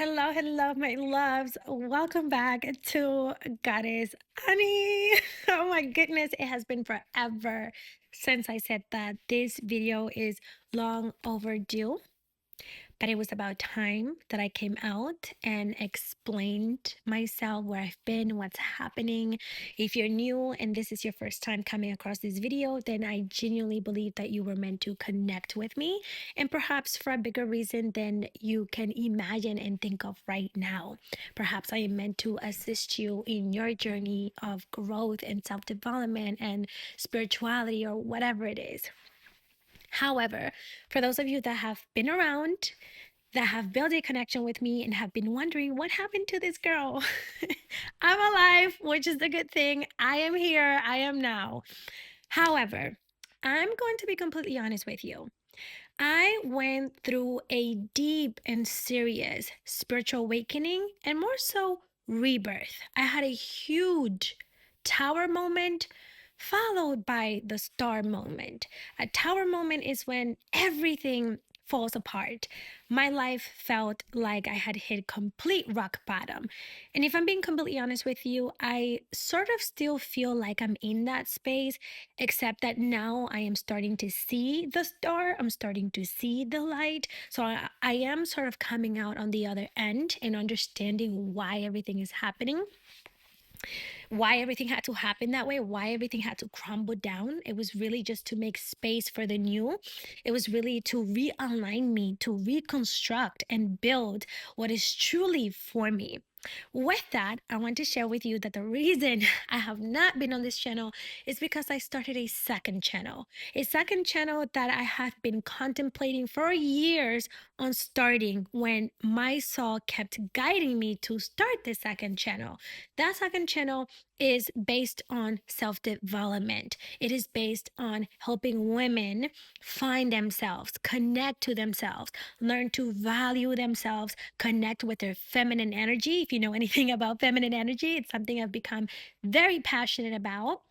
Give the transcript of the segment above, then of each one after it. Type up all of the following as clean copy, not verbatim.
Hello, my loves. Welcome back to Goddess Annie. Oh my goodness, it has been forever since I said that this video is long overdue. But it was about time that I came out and explained myself, where I've been, what's happening. If you're new and this is your first time coming across this video, then I genuinely believe that you were meant to connect with me, and perhaps for a bigger reason than you can imagine and think of right now. Perhaps I am meant to assist you in your journey of growth and self-development and spirituality, or whatever it is. However, for those of you that have been around, that have built a connection with me and have been wondering what happened to this girl, I'm alive, which is the good thing. I am here. I am now. However, I'm going to be completely honest with you. I went through a deep and serious spiritual awakening, and more so, rebirth. I had a huge tower moment followed by the star moment. A tower moment is when everything falls apart. My life felt like I had hit complete rock bottom. And if I'm being completely honest with you, I sort of still feel like I'm in that space, except that now I am starting to see the star. I'm starting to see the light. So I am sort of coming out on the other end and understanding why everything is happening, why everything had to happen that way, why everything had to crumble down. It was really just to make space for the new. It was really to realign me, to reconstruct and build what is truly for me. With that, I want to share with you that the reason I have not been on this channel is because I started a second channel that I have been contemplating for years on starting, when my soul kept guiding me to start the second channel. That second channel is based on self development. It is based on helping women find themselves, connect to themselves, learn to value themselves, connect with their feminine energy. If you know anything about feminine energy, it's something I've become very passionate about,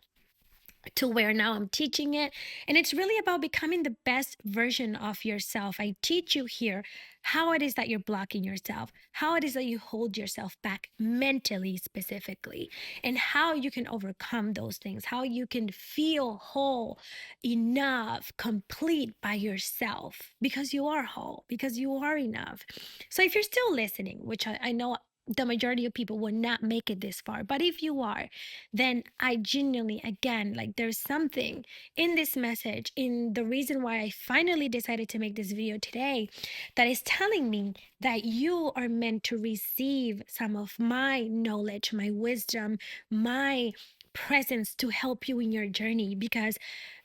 to where now I'm teaching it. And it's really about becoming the best version of yourself. I teach you here how it is that you're blocking yourself, how it is that you hold yourself back mentally, specifically, and how you can overcome those things, how you can feel whole, enough, complete by yourself, because you are whole, because you are enough. So if you're still listening, which I know the majority of people will not make it this far, but if you are, then I genuinely, again, like, there's something in this message, in the reason why I finally decided to make this video today, that is telling me that you are meant to receive some of my knowledge, my wisdom, my presence to help you in your journey. Because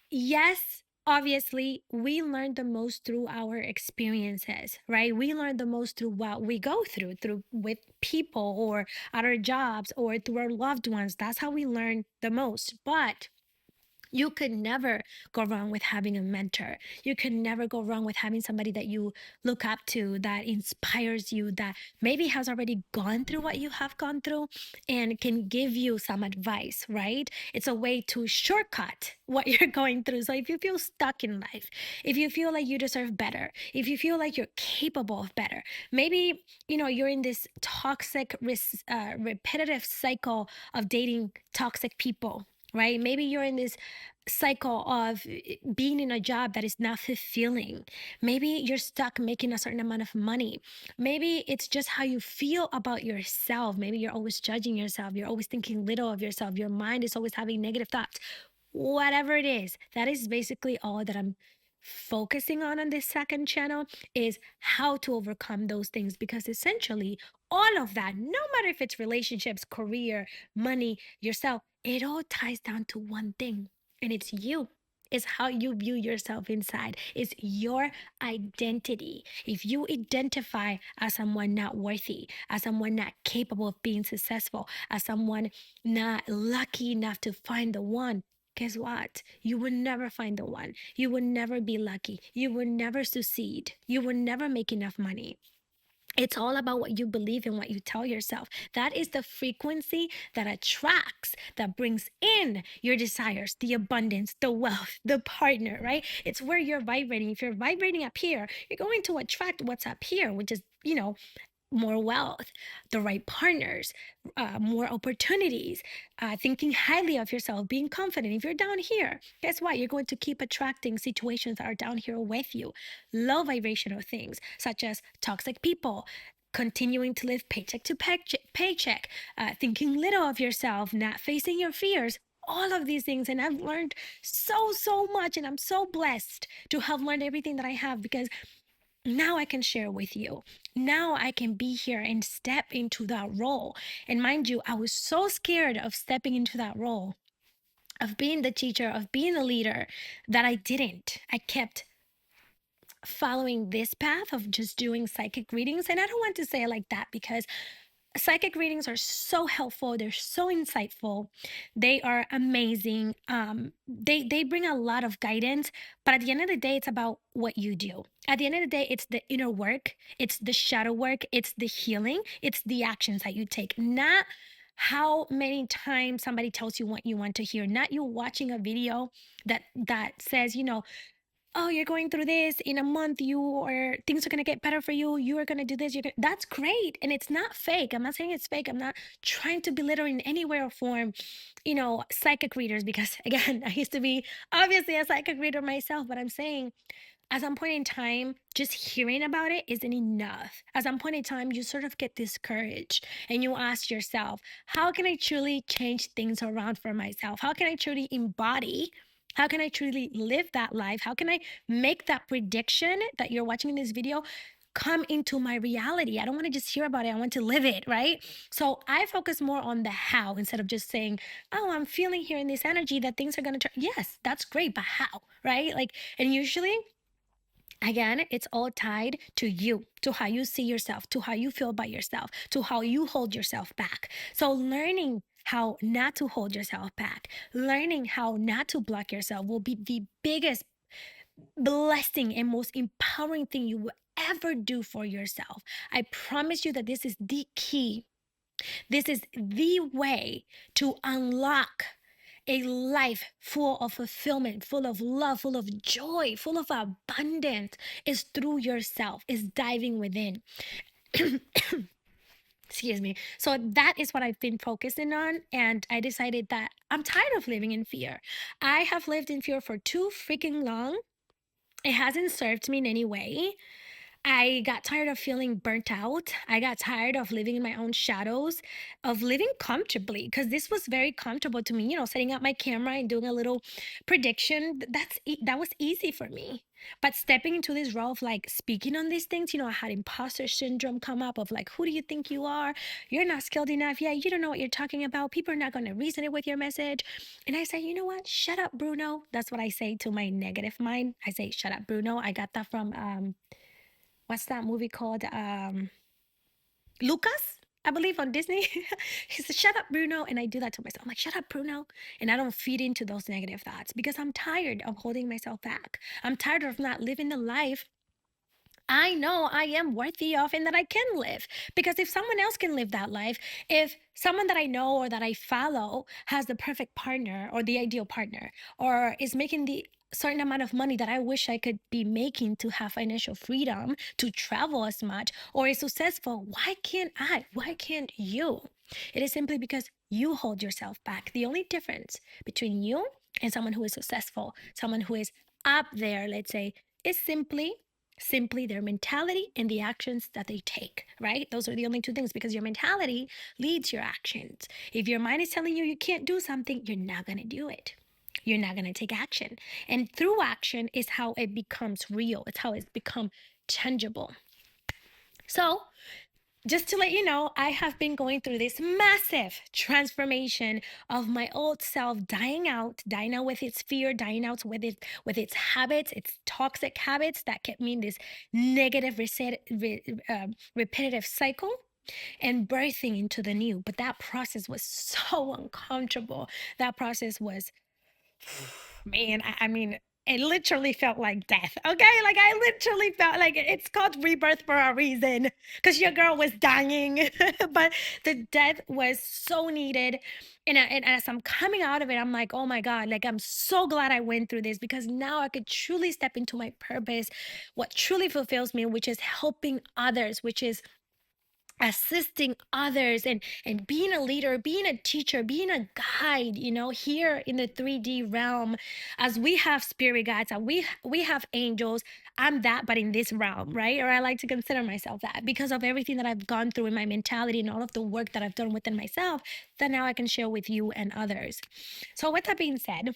yes, obviously, we learn the most through our experiences, right? We learn the most through what we go through with people, or at our jobs, or through our loved ones. That's how we learn the most. But you could never go wrong with having a mentor. You could never go wrong with having somebody that you look up to, that inspires you, that maybe has already gone through what you have gone through and can give you some advice, right? It's a way to shortcut what you're going through. So if you feel stuck in life, if you feel like you deserve better, if you feel like you're capable of better, maybe, you're in this toxic, repetitive cycle of dating toxic people, right? Maybe you're in this cycle of being in a job that is not fulfilling. Maybe you're stuck making a certain amount of money. Maybe it's just how you feel about yourself. Maybe you're always judging yourself. You're always thinking little of yourself. Your mind is always having negative thoughts. Whatever it is, that is basically all that I'm focusing on this second channel, is how to overcome those things. Because essentially, all of that, no matter if it's relationships, career, money, yourself, it all ties down to one thing, and it's you. It's how you view yourself inside. It's your identity. If you identify as someone not worthy, as someone not capable of being successful, as someone not lucky enough to find the one, guess what? You will never find the one. You will never be lucky. You will never succeed. You will never make enough money. It's all about what you believe and what you tell yourself. That is the frequency that attracts, that brings in your desires, the abundance, the wealth, the partner, right? It's where you're vibrating. If you're vibrating up here, you're going to attract what's up here, which is, more wealth, the right partners, more opportunities, thinking highly of yourself, being confident. If you're down here, guess what? You're going to keep attracting situations that are down here with you. Low vibrational things, such as toxic people, continuing to live paycheck to paycheck, thinking little of yourself, not facing your fears. All of these things. And I've learned so much. And I'm so blessed to have learned everything that I have, because now I can share with you. Now I can be here and step into that role. And mind you, I was so scared of stepping into that role, of being the teacher, of being a leader, that I didn't. I kept following this path of just doing psychic readings. And I don't want to say it like that, because psychic readings are so helpful, they're so insightful, they are amazing. They bring a lot of guidance, but at the end of the day, it's about what you do. At the end of the day, it's the inner work, it's the shadow work, it's the healing, it's the actions that you take, not how many times somebody tells you what you want to hear, not you watching a video that says, oh, you're going through this in a month, you or things are going to get better for you, you are going to do this, that's great, and it's not fake. I'm not saying it's fake. I'm not trying to belittle in any way or form, psychic readers, because again, I used to be obviously a psychic reader myself, but I'm saying at some point in time, just hearing about it isn't enough. At some point in time, you sort of get discouraged and you ask yourself, how can I truly change things around for myself? How can I truly embody? How can I truly live that life? How can I make that prediction that you're watching in this video come into my reality? I don't want to just hear about it. I want to live it, right? So I focus more on the how, instead of just saying, oh, I'm feeling here in this energy that things are going to turn. Yes, that's great, but how, right? Like, and usually, again, it's all tied to you, to how you see yourself, to how you feel about yourself, to how you hold yourself back. So learning how not to hold yourself back, learning how not to block yourself, will be the biggest blessing and most empowering thing you will ever do for yourself. I promise you that this is the key. This is the way to unlock a life full of fulfillment, full of love, full of joy, full of abundance, is through yourself, is diving within. Excuse me. So that is what I've been focusing on. And I decided that I'm tired of living in fear. I have lived in fear for too freaking long. It hasn't served me in any way. I got tired of feeling burnt out. I got tired of living in my own shadows, of living comfortably, because this was very comfortable to me, setting up my camera and doing a little prediction. That was easy for me. But stepping into this role of like speaking on these things, I had imposter syndrome come up of like, who do you think you are? You're not skilled enough. Yeah, you don't know what you're talking about. People are not going to resonate with your message. And I say, you know what? Shut up, Bruno. That's what I say to my negative mind. I say, shut up, Bruno. I got that from what's that movie called? Lucas, I believe, on Disney. He said, shut up, Bruno. And I do that to myself. I'm like, shut up, Bruno. And I don't feed into those negative thoughts, because I'm tired of holding myself back. I'm tired of not living the life I know I am worthy of and that I can live. Because if someone else can live that life, if someone that I know or that I follow has the perfect partner or the ideal partner, or is making the certain amount of money that I wish I could be making to have financial freedom, to travel as much, or is successful, why can't I? Why can't you? It is simply because you hold yourself back. The only difference between you and someone who is successful, someone who is up there, let's say, is simply their mentality and the actions that they take, right? Those are the only two things, because your mentality leads your actions. If your mind is telling you you can't do something, you're not going to do it. You're not going to take action. And through action is how it becomes real. It's how it's become tangible. So just to let you know, I have been going through this massive transformation of my old self, dying out with its fear, dying out with its habits, its toxic habits that kept me in this negative, repetitive cycle, and birthing into the new. But that process was so uncomfortable. That process was, man, I mean, it literally felt like death. Okay, like I literally felt like it's called rebirth for a reason, because your girl was dying. But the death was so needed. And as I'm coming out of it, I'm like, oh my God, like I'm so glad I went through this, because now I could truly step into my purpose, what truly fulfills me, which is helping others, which is assisting others and being a leader, being a teacher, being a guide, here in the 3D realm. As we have spirit guides, we have angels. I'm that, but in this realm, right? Or I like to consider myself that because of everything that I've gone through in my mentality and all of the work that I've done within myself, that now I can share with you and others. So with that being said,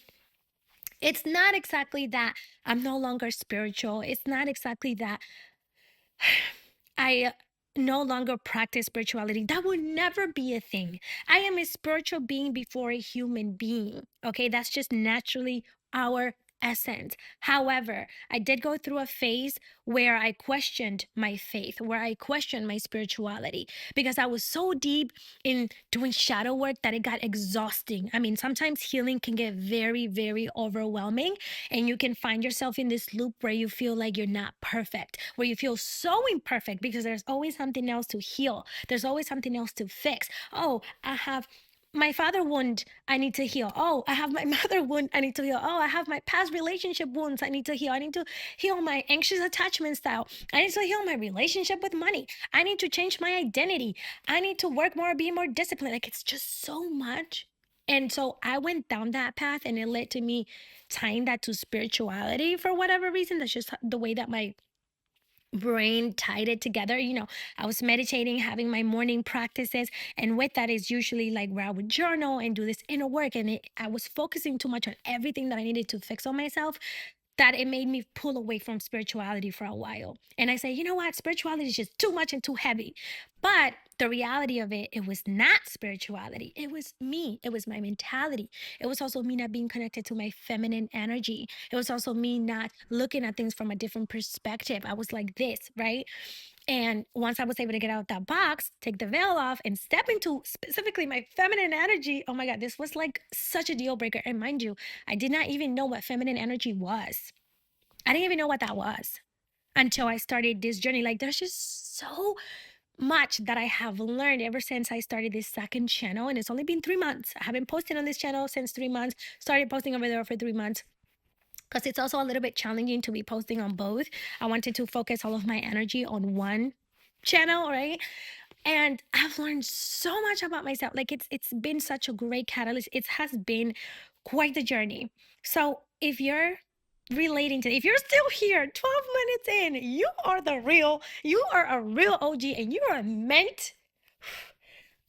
it's not exactly that I'm no longer spiritual. It's not exactly that I no longer practice spirituality. That would never be a thing. I am a spiritual being before a human being. Okay, that's just naturally our essence. However, I did go through a phase where I questioned my faith, where I questioned my spirituality because I was so deep in doing shadow work that it got exhausting. I mean, sometimes healing can get very, very overwhelming, and you can find yourself in this loop where you feel like you're not perfect, where you feel so imperfect because there's always something else to heal. There's always something else to fix. Oh, I have my father wound, I need to heal. Oh, I have my mother wound, I need to heal. Oh, I have my past relationship wounds, I need to heal. I need to heal my anxious attachment style. I need to heal my relationship with money. I need to change my identity. I need to work more, be more disciplined. Like, it's just so much. And so I went down that path, and it led to me tying that to spirituality for whatever reason. That's just the way that my brain tied it together. I was meditating, having my morning practices, and with that is usually like where I would journal and do this inner work. And I was focusing too much on everything that I needed to fix on myself, that it made me pull away from spirituality for a while. And I say, you know what? Spirituality is just too much and too heavy. But the reality of it was not spirituality. It was me. It was my mentality. It was also me not being connected to my feminine energy. It was also me not looking at things from a different perspective. I was like this, right? And once I was able to get out of that box, take the veil off, and step into specifically my feminine energy, oh my God, this was like such a deal breaker. And mind you, I did not even know what feminine energy was. I didn't even know what that was until I started this journey. Like, there's just so much that I have learned ever since I started this second channel. And it's only been 3 months. I haven't posted on this channel since 3 months, started posting over there for 3 months, because it's also a little bit challenging to be posting on both. I wanted to focus all of my energy on one channel, right? And I've learned so much about myself. Like, it's been such a great catalyst. It has been quite the journey. So if you're relating to, if you're still here 12 minutes in, you are a real OG, and you are meant.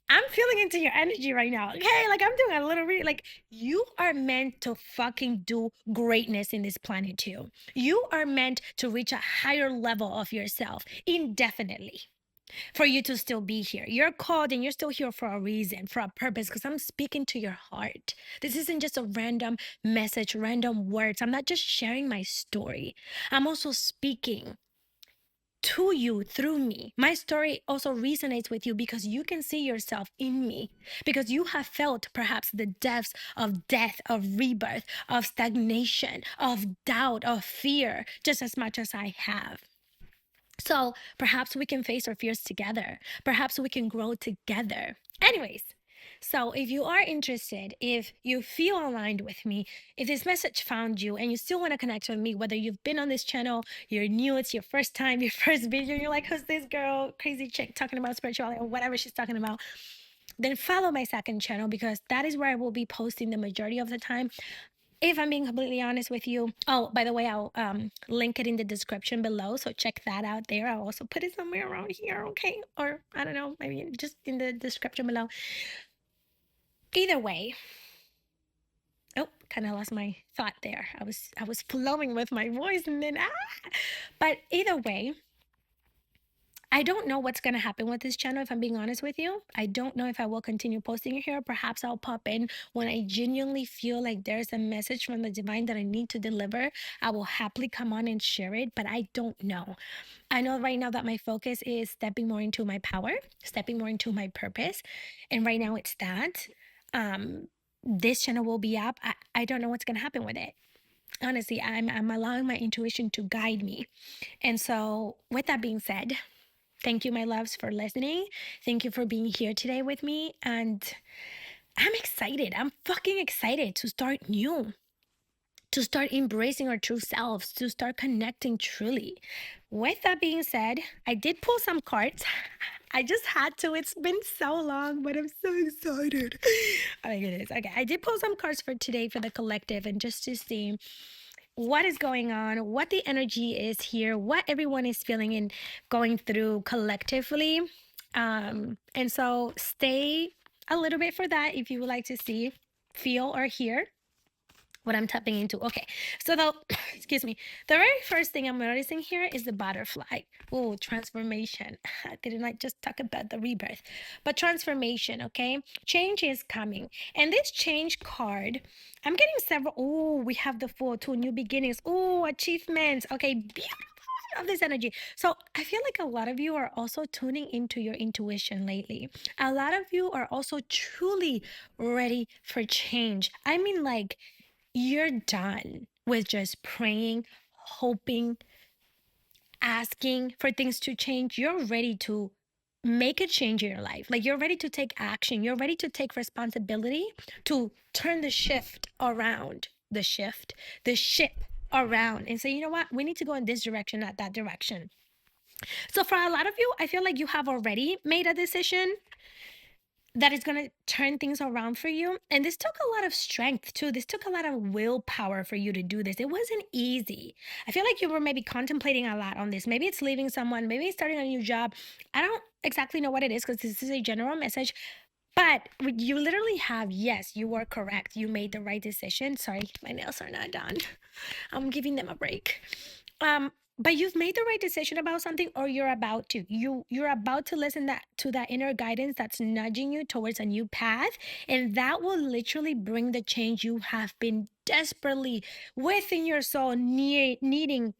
I'm feeling into your energy right now. Okay, like I'm doing a little read. Like, you are meant to fucking do greatness in this planet too. You are meant to reach a higher level of yourself indefinitely, for you to still be here. You're called, and you're still here for a reason, for a purpose, because I'm speaking to your heart. This isn't just a random message, random words. I'm not just sharing my story. I'm also speaking to you through me. My story also resonates with you because you can see yourself in me, because you have felt perhaps the depths of death, of rebirth, of stagnation, of doubt, of fear, just as much as I have. So perhaps we can face our fears together. Perhaps we can grow together. Anyways, so if you are interested, if you feel aligned with me, if this message found you and you still want to connect with me, whether you've been on this channel, you're new, it's your first time, your first video, you're like, who's this girl, crazy chick talking about spirituality or whatever she's talking about, then follow my second channel, because that is where I will be posting the majority of the time, if I'm being completely honest with you. Oh, by the way, I'll link it in the description below, so check that out there. I'll also put it somewhere around here, okay? Or I don't know, maybe just in the description below. Either way, oh, kind of lost my thought there. I was flowing with my voice, and then but either way, I don't know what's going to happen with this channel, if I'm being honest with you. I don't know if I will continue posting it here. Perhaps I'll pop in when I genuinely feel like there's a message from the divine that I need to deliver. I will happily come on and share it, but I don't know. I know right now that my focus is stepping more into my power, stepping more into my purpose. And right now it's that. This channel will be up. I don't know what's going to happen with it. Honestly, I'm allowing my intuition to guide me. And so, with that being said, thank you, my loves, for listening. Thank you for being here today with me. And I'm excited. I'm fucking excited to start new. to start embracing our true selves, to start connecting truly. With that being said, I did pull some cards. I just had to. It's been so long, but I'm so excited. Oh my goodness. Okay, I did pull some cards for today for the collective and just to see what is going on, what the energy is here, what everyone is feeling and going through collectively. And so stay a little bit for that if you would like to see, feel, or hear what I'm tapping into. Okay, so the excuse me, the very first thing I'm noticing here is the butterfly. Oh, transformation. Didn't I just talk about the rebirth? But transformation, okay? Change is coming. And this change card, I'm getting several. Oh, we have the four, two new beginnings. Oh, achievements. Okay, beautiful of this energy. So I feel like a lot of you are also tuning into your intuition lately. A lot of you are also truly ready for change. I mean, like, you're done with just praying, hoping, asking for things to change. You're ready to make a change in your life. Like, you're ready to take action. You're ready to take responsibility to turn the shift around, the ship around and say, you know what? We need to go in this direction, not that direction. So for a lot of you, I feel like you have already made a decision that is going to turn things around for you. And this took a lot of strength too. This took a lot of willpower for you to do this. It wasn't easy. I feel like you were maybe contemplating a lot on this. Maybe it's leaving someone, maybe it's starting a new job. I don't exactly know what it is because this is a general message. But you literally have, yes, you were correct. You made the right decision. Sorry, my nails are not done. I'm giving them a break. But you've made the right decision about something, or you're about to. You're about to listen that to that inner guidance that's nudging you towards a new path, and that will literally bring the change you have been desperately within your soul needing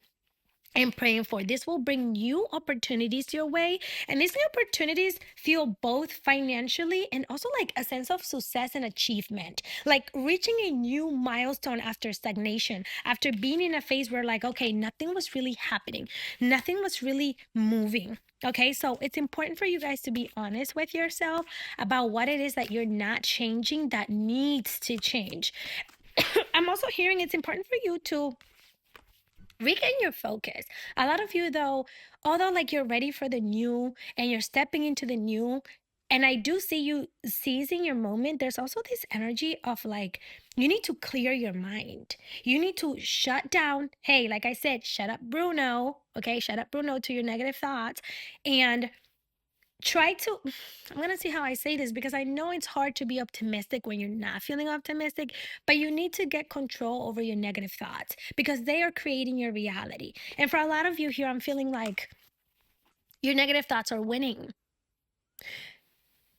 and praying for. This will bring new opportunities your way. And these new opportunities feel both financially and also like a sense of success and achievement, like reaching a new milestone after stagnation, after being in a phase where, like, okay, nothing was really happening, nothing was really moving. Okay, so it's important for you guys to be honest with yourself about what it is that you're not changing that needs to change. I'm also hearing it's important for you to regain your focus. A lot of you, though, although like you're ready for the new and you're stepping into the new, and I do see you seizing your moment, there's also this energy of like, you need to clear your mind. You need to shut down. Hey, like I said, shut up, Bruno. Okay, shut up, Bruno, to your negative thoughts. And try to I'm going to see how I say this, because I know it's hard to be optimistic when you're not feeling optimistic, but you need to get control over your negative thoughts because they are creating your reality. And for a lot of you here, I'm feeling like your negative thoughts are winning.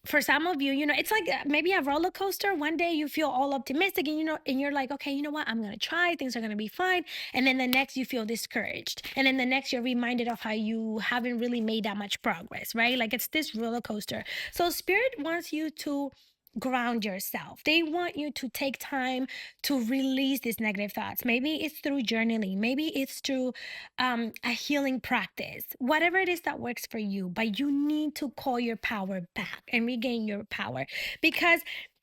For some of you, it's like maybe a roller coaster. One day you feel all optimistic and and you're like, okay, you know what? I'm going to try. Things are going to be fine. And then the next you feel discouraged. And then the next you're reminded of how you haven't really made that much progress, right? Like, it's this roller coaster. So spirit wants you to ground yourself. They want you to take time to release these negative thoughts. Maybe it's through journaling. Maybe it's through a healing practice, whatever it is that works for you. But you need to call your power back and regain your power, because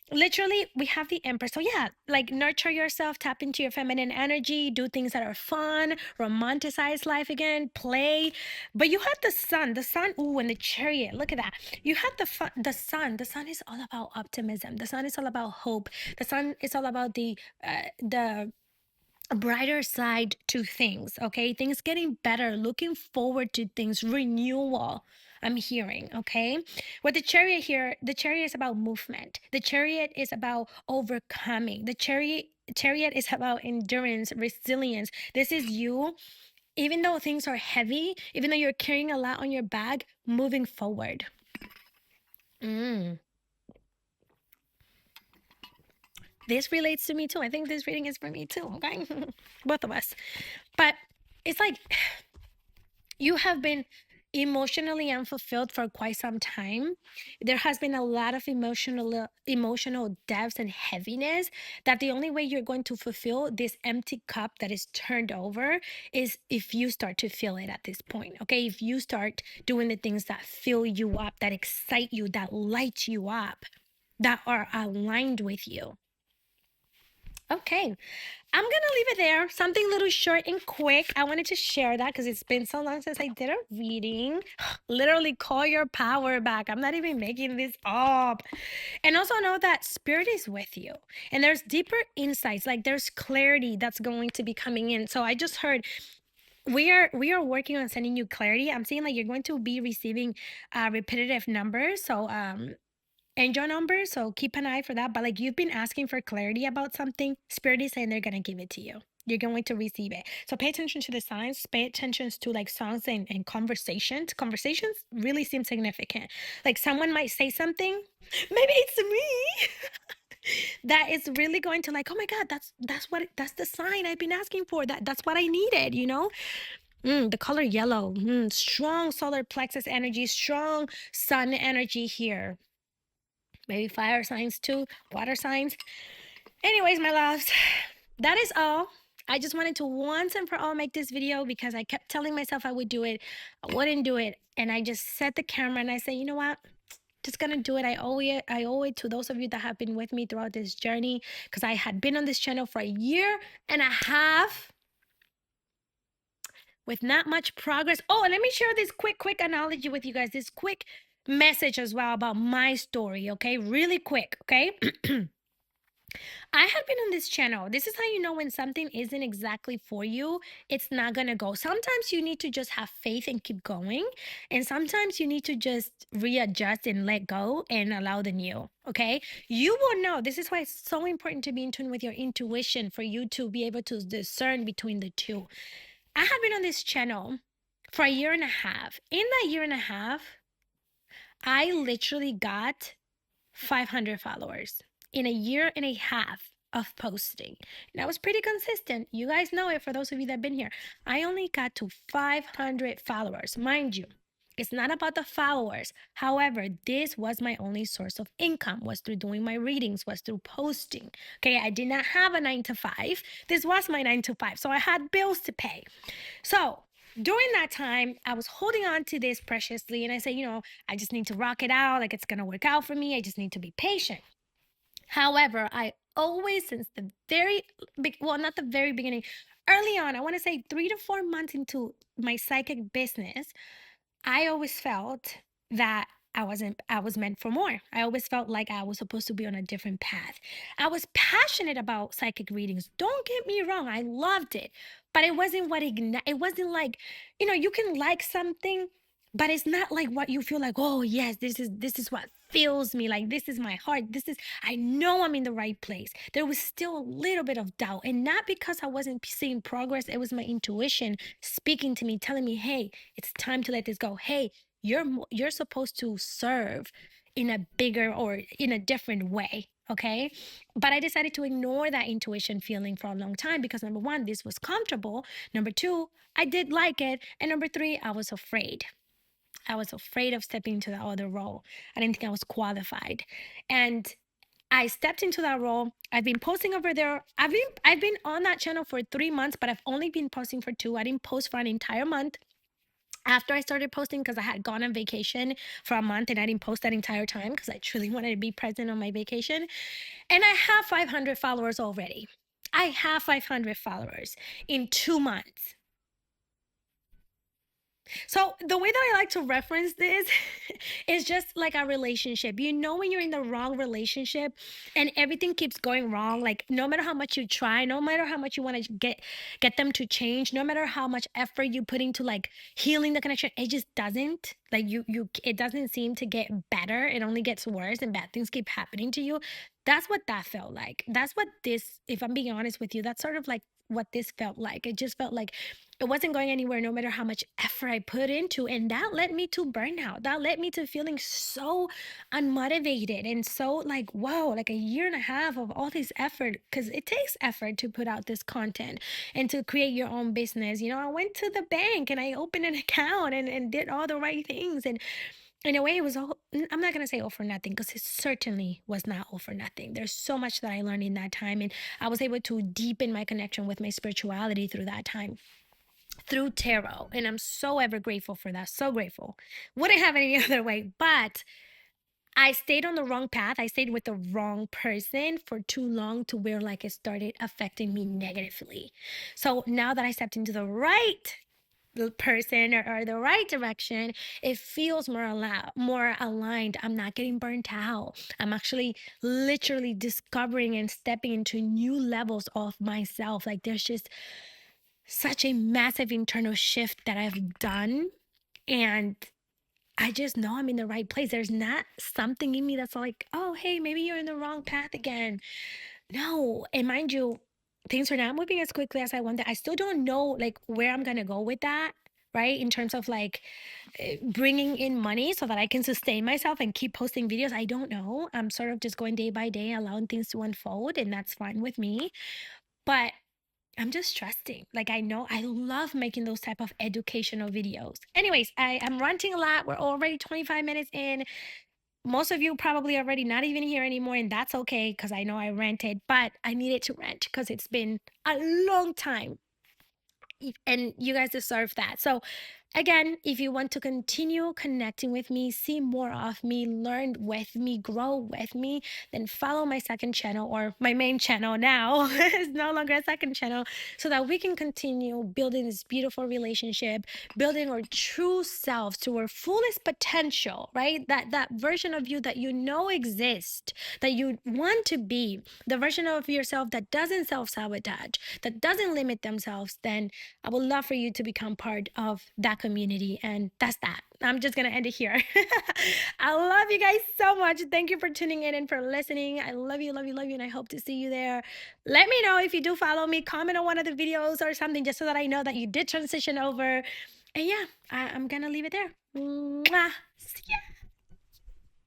literally we have the empress. So yeah, like, nurture yourself, tap into your feminine energy, do things that are fun, romanticize life again, play. But you had the sun, ooh, and the chariot. Look at that. You had the sun is all about optimism. The sun is all about hope. The sun is all about the a brighter side to things. Okay, things getting better, looking forward to things, renewal. I'm hearing. Okay, with the chariot here, the chariot is about movement. The chariot is about overcoming. The chariot is about endurance, resilience. This is you, even though things are heavy, even though you're carrying a lot on your back, moving forward. Mm. This relates to me too. I think this reading is for me too. Okay, both of us. But it's like, you have been emotionally unfulfilled for quite some time. There has been a lot of emotional depths and heaviness, that the only way you're going to fulfill this empty cup that is turned over is if you start to feel it at this point. Okay, if you start doing the things that fill you up, that excite you, that light you up, that are aligned with you. Okay, I'm gonna leave it there. Something a little short and quick. I wanted to share that because it's been so long since I did a reading. Literally, call your power back. I'm not even making this up. And also know that spirit is with you. And there's deeper insights, like there's clarity that's going to be coming in. So I just heard we are working on sending you clarity. I'm saying like you're going to be receiving repetitive numbers. So angel numbers, so keep an eye for that. But like you've been asking for clarity about something, spirit is saying they're gonna give it to you. You're going to receive it. So pay attention to the signs, pay attention to like songs and conversations. Conversations really seem significant. Like someone might say something, maybe it's me, that is really going to like, oh my God, that's the sign I've been asking for. That's what I needed, you know? The color yellow, strong solar plexus energy, strong sun energy here. Maybe fire signs too, water signs. Anyways, my loves, that is all. I just wanted to once and for all make this video because I kept telling myself I would do it. I wouldn't do it. And I just set the camera and I said, you know what? Just gonna do it. I owe it to those of you that have been with me throughout this journey because I had been on this channel for a year and a half with not much progress. Oh, and let me share this quick analogy with you guys. This quick message as well about my story, okay? Really quick, okay? I had been on this channel. This is how you know when something isn't exactly for you, it's not gonna go. Sometimes you need to just have faith and keep going. And sometimes you need to just readjust and let go and allow the new. Okay. You will know. This is why it's so important to be in tune with your intuition for you to be able to discern between the two. I have been on this channel for a year and a half. In that year and a half, I literally got 500 followers in a year and a half of posting. And I was pretty consistent. You guys know it for those of you that have been here. I only got to 500 followers. Mind you, it's not about the followers. However, this was my only source of income, was through doing my readings, was through posting. Okay, I did not have a 9 to 5. This was my 9 to 5. So I had bills to pay. So during that time, I was holding on to this preciously. And I said, I just need to rock it out. Like it's going to work out for me. I just need to be patient. However, I always, since the very well, not the very beginning, early on, I want to say 3 to 4 months into my psychic business, I always felt that I was meant for more. I always felt like I was supposed to be on a different path. I was passionate about psychic readings. Don't get me wrong, I loved it. But it wasn't it wasn't like, you can like something, but it's not like what you feel like, oh yes, this is what fills me. Like this is my heart. I know I'm in the right place. There was still a little bit of doubt. And not because I wasn't seeing progress, it was my intuition speaking to me, telling me, hey, it's time to let this go. Hey, you're supposed to serve in a bigger or in a different way. Okay. But I decided to ignore that intuition feeling for a long time because number one, this was comfortable. Number two, I did like it. And number three, I was afraid. I was afraid of stepping into the other role. I didn't think I was qualified. And I stepped into that role. I've been posting over there. I've been on that channel for 3 months, but I've only been posting for two. I didn't post for an entire month after I started posting because I had gone on vacation for a month and I didn't post that entire time because I truly wanted to be present on my vacation. And I have 500 followers already. I have 500 followers in 2 months. So the way that I like to reference this is just like a relationship. You know when you're in the wrong relationship and everything keeps going wrong, like no matter how much you try, no matter how much you want to get them to change, no matter how much effort you put into like healing the connection, it just doesn't. Like it doesn't seem to get better. It only gets worse and bad things keep happening to you. That's what that felt like. That's what this, if I'm being honest with you, that's sort of like what this felt like. It just felt like it wasn't going anywhere no matter how much effort I put into. And that led me to burnout. That led me to feeling so unmotivated and so like, wow, like a year and a half of all this effort, because it takes effort to put out this content and to create your own business. I went to the bank and I opened an account and did all the right things. And in a way, it was all, I'm not going to say all for nothing because it certainly was not all for nothing. There's so much that I learned in that time. And I was able to deepen my connection with my spirituality through that time, through tarot, and I'm so ever grateful for that. So grateful. Wouldn't have any other way. But I stayed on the wrong path. I stayed with the wrong person for too long to where like it started affecting me negatively. So now that I stepped into the right person or the right direction, it feels more aligned. I'm not getting burnt out. I'm actually literally discovering and stepping into new levels of myself. Like there's just such a massive internal shift that I've done. And I just know I'm in the right place. There's not something in me that's like, oh, hey, maybe you're in the wrong path again. No. And mind you, things are not moving as quickly as I wanted. I still don't know like where I'm going to go with that, right? In terms of like bringing in money so that I can sustain myself and keep posting videos. I don't know. I'm sort of just going day by day, allowing things to unfold, and that's fine with me. But I'm just trusting. Like I know I love making those type of educational videos. Anyways, I'm ranting a lot. We're already 25 minutes in. Most of you probably already not even here anymore, and that's okay because I know I ranted, but I needed to rant because it's been a long time and you guys deserve that. So again, if you want to continue connecting with me, see more of me, learn with me, grow with me, then follow my second channel, or my main channel now. It's no longer a second channel, so that we can continue building this beautiful relationship, building our true selves to our fullest potential, right? That version of you that you know exists, that you want to be, the version of yourself that doesn't self-sabotage, that doesn't limit themselves. Then I would love for you to become part of that community. And that's that. I'm just going to end it here. I love you guys so much. Thank you for tuning in and for listening. I love you, love you, love you. And I hope to see you there. Let me know if you do follow me. Comment on one of the videos or something just so that I know that you did transition over. And yeah, I'm going to leave it there. Mwah. See ya.